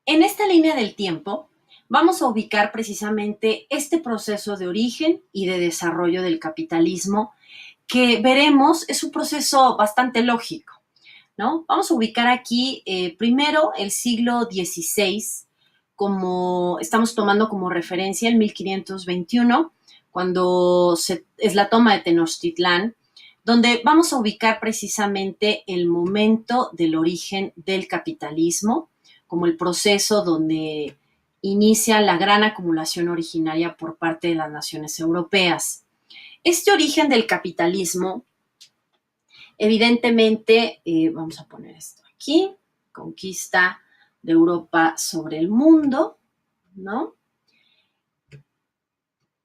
En esta línea del tiempo vamos a ubicar precisamente este proceso de origen y de desarrollo del capitalismo que veremos es un proceso bastante lógico, ¿no? Vamos a ubicar aquí primero el siglo XVI, como estamos tomando como referencia el 1521, cuando es la toma de Tenochtitlán, donde vamos a ubicar precisamente el momento del origen del capitalismo, como el proceso donde inicia la gran acumulación originaria por parte de las naciones europeas. Este origen del capitalismo, evidentemente, vamos a poner esto aquí, conquista de Europa sobre el mundo, ¿no?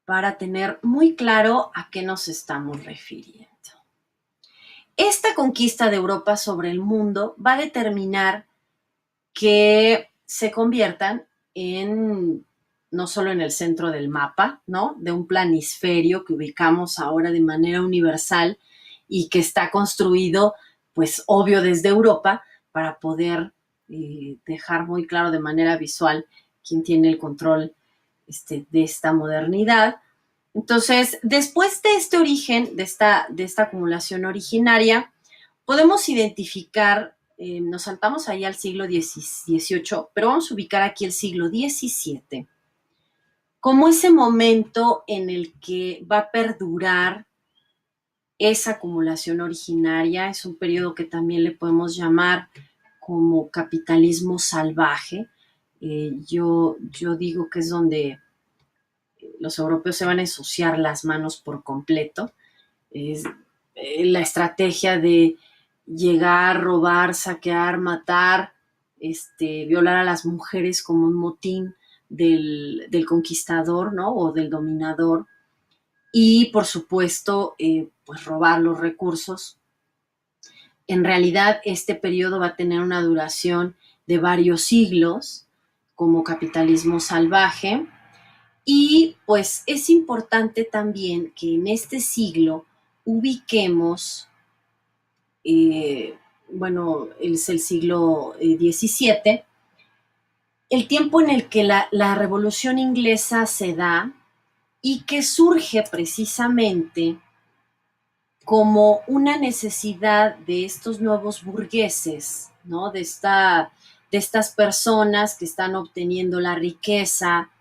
Para tener muy claro a qué nos estamos refiriendo. Esta conquista de Europa sobre el mundo va a determinar que se conviertan en no solo en el centro del mapa, ¿no? De un planisferio que ubicamos ahora de manera universal y que está construido, pues obvio, desde Europa para poder dejar muy claro de manera visual quién tiene el control de esta modernidad. Entonces, después de este origen, de esta acumulación originaria, podemos identificar, nos saltamos ahí al siglo XVIII, pero vamos a ubicar aquí el siglo XVII, como ese momento en el que va a perdurar esa acumulación originaria. Es un periodo que también le podemos llamar como capitalismo salvaje. Yo digo que es donde los europeos se van a ensuciar las manos por completo. Es la estrategia de llegar, robar, saquear, matar, violar a las mujeres como un motín del conquistador, ¿no? O del dominador. Y, por supuesto, pues robar los recursos. En realidad, este periodo va a tener una duración de varios siglos como capitalismo salvaje. Y pues es importante también que en este siglo ubiquemos, bueno, es el siglo XVII, el tiempo en el que la Revolución Inglesa se da y que surge precisamente como una necesidad de estos nuevos burgueses, ¿no? De estas personas que están obteniendo la riqueza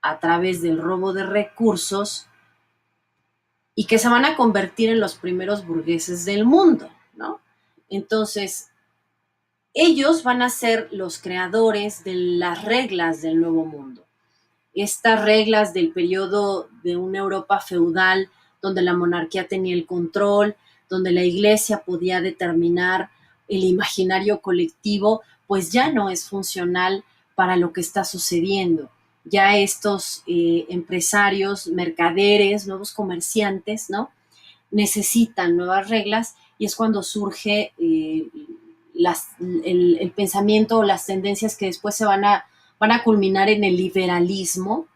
a través del robo de recursos y que se van a convertir en los primeros burgueses del mundo, ¿no? Entonces, ellos van a ser los creadores de las reglas del nuevo mundo. Estas reglas del periodo de una Europa feudal, donde la monarquía tenía el control, donde la iglesia podía determinar el imaginario colectivo, pues ya no es funcional para lo que está sucediendo. Ya estos empresarios, mercaderes, nuevos comerciantes, ¿no? Necesitan nuevas reglas y es cuando surge el pensamiento o las tendencias que después van a culminar en el liberalismo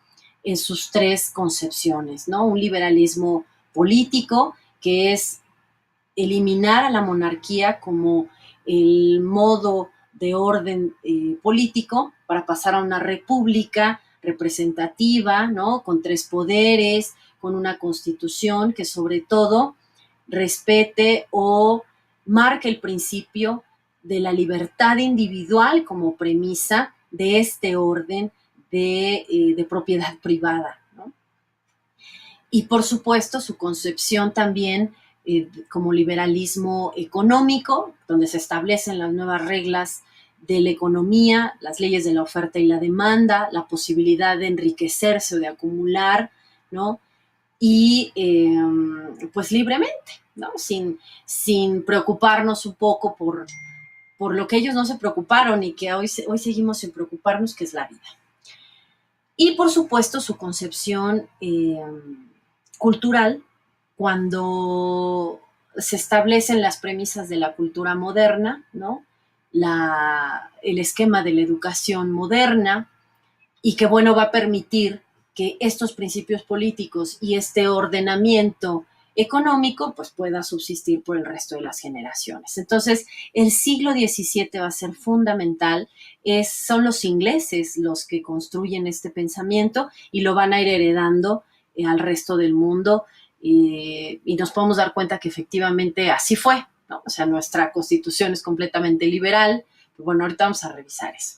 en sus tres concepciones, ¿no? Un liberalismo político, que es eliminar a la monarquía como el modo de orden político para pasar a una república representativa, ¿no? Con tres poderes, con una constitución que sobre todo respete o marque el principio de la libertad individual como premisa de este orden de propiedad privada, ¿no? Y por supuesto su concepción también como liberalismo económico, donde se establecen las nuevas reglas de la economía, las leyes de la oferta y la demanda, la posibilidad de enriquecerse o de acumular, ¿no? Y pues libremente, ¿no? Sin preocuparnos un poco por lo que ellos no se preocuparon y que hoy seguimos sin preocuparnos, que es la vida. Y por supuesto su concepción cultural, cuando se establecen las premisas de la cultura moderna, ¿no? El esquema de la educación moderna, y que, bueno, va a permitir que estos principios políticos y este ordenamiento económico pues pueda subsistir por el resto de las generaciones. Entonces, el siglo XVII va a ser fundamental. Son los ingleses los que construyen este pensamiento y lo van a ir heredando al resto del mundo, y nos podemos dar cuenta que efectivamente así fue, ¿no? O sea, nuestra constitución es completamente liberal. Pero bueno, ahorita vamos a revisar eso.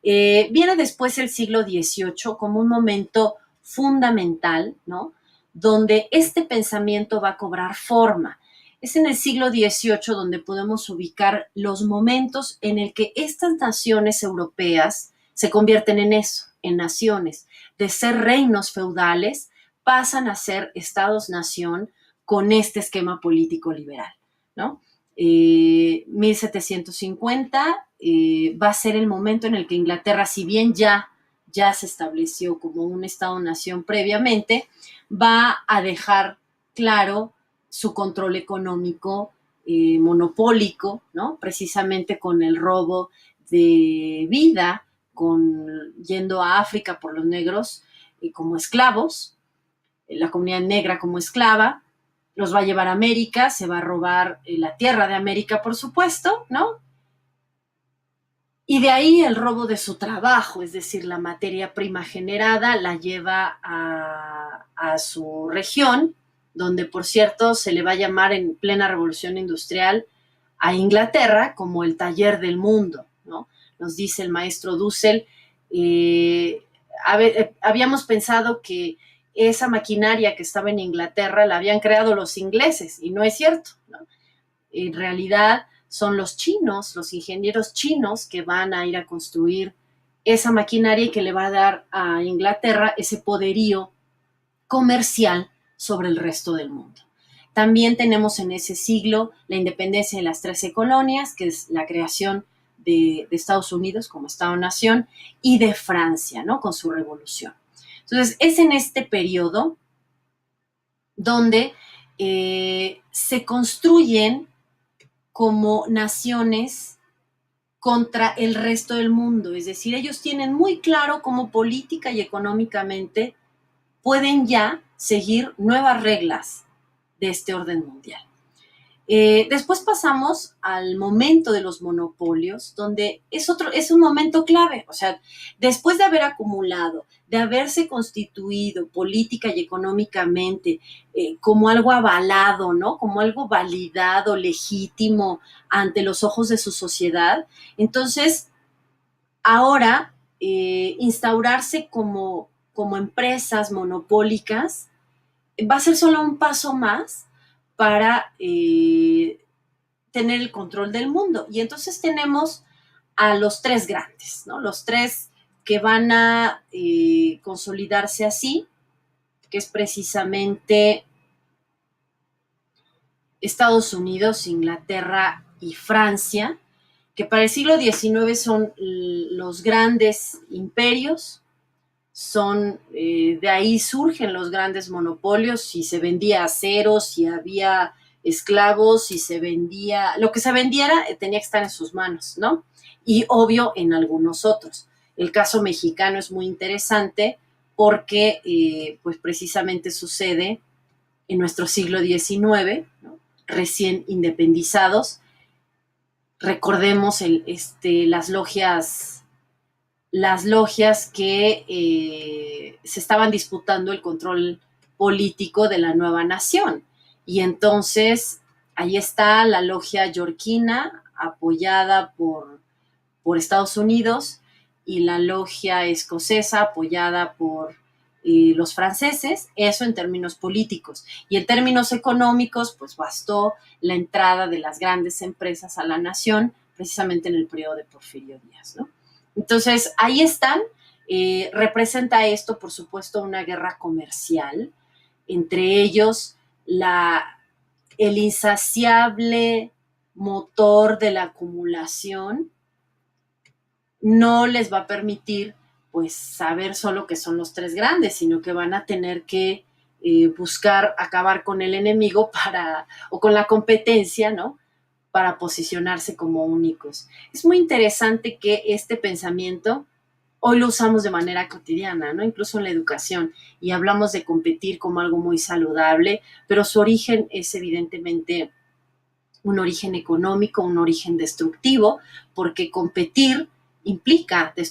Viene después el siglo XVIII como un momento fundamental, ¿no? Donde este pensamiento va a cobrar forma. Es en el siglo XVIII donde podemos ubicar los momentos en el que estas naciones europeas se convierten en eso, en naciones. De ser reinos feudales, pasan a ser estados-nación con este esquema político liberal, ¿no? 1750 va a ser el momento en el que Inglaterra, si bien ya se estableció como un estado-nación previamente, va a dejar claro su control económico monopólico, ¿no? Precisamente con el robo de vida, yendo a África por los negros como esclavos, la comunidad negra como esclava, los va a llevar a América, se va a robar la tierra de América, por supuesto, ¿no? Y de ahí el robo de su trabajo, es decir, la materia prima generada la lleva a su región, donde, por cierto, se le va a llamar en plena revolución industrial a Inglaterra como el taller del mundo, ¿no? Nos dice el maestro Dussel, habíamos pensado que esa maquinaria que estaba en Inglaterra la habían creado los ingleses, y no es cierto, ¿no? En realidad son los chinos, los ingenieros chinos que van a ir a construir esa maquinaria y que le va a dar a Inglaterra ese poderío comercial sobre el resto del mundo. También tenemos en ese siglo la independencia de las 13 colonias, que es la creación de Estados Unidos como Estado-nación, y de Francia, ¿no? Con su revolución. Entonces, es en este periodo donde se construyen como naciones contra el resto del mundo. Es decir, ellos tienen muy claro cómo política y económicamente pueden ya seguir nuevas reglas de este orden mundial. Después pasamos al momento de los monopolios, donde es un momento clave. O sea, después de haber acumulado, de haberse constituido política y económicamente como algo avalado, ¿no? Como algo validado, legítimo ante los ojos de su sociedad, entonces ahora instaurarse como empresas monopólicas va a ser solo un paso más para tener el control del mundo. Y entonces tenemos a los tres grandes, ¿no? Los tres que van a consolidarse así, que es precisamente Estados Unidos, Inglaterra y Francia, que para el siglo XIX son los grandes imperios. De ahí surgen los grandes monopolios, si se vendía acero, si había esclavos, si se vendía, lo que se vendiera tenía que estar en sus manos, ¿no? Y obvio en algunos otros. El caso mexicano es muy interesante porque pues precisamente sucede en nuestro siglo XIX, ¿no? Recién independizados. Recordemos las logias que se estaban disputando el control político de la nueva nación. Y entonces ahí está la logia yorquina, apoyada por Estados Unidos, y la logia escocesa, apoyada por los franceses. Eso en términos políticos. Y en términos económicos, pues bastó la entrada de las grandes empresas a la nación, precisamente en el periodo de Porfirio Díaz, ¿no? Entonces, ahí están. Representa esto, por supuesto, una guerra comercial, entre ellos el insaciable motor de la acumulación no les va a permitir pues saber solo que son los tres grandes, sino que van a tener que buscar acabar con el enemigo o con la competencia, ¿no? Para posicionarse como únicos. Es muy interesante que este pensamiento hoy lo usamos de manera cotidiana, ¿no? Incluso en la educación, y hablamos de competir como algo muy saludable, pero su origen es evidentemente un origen económico, un origen destructivo, porque competir implica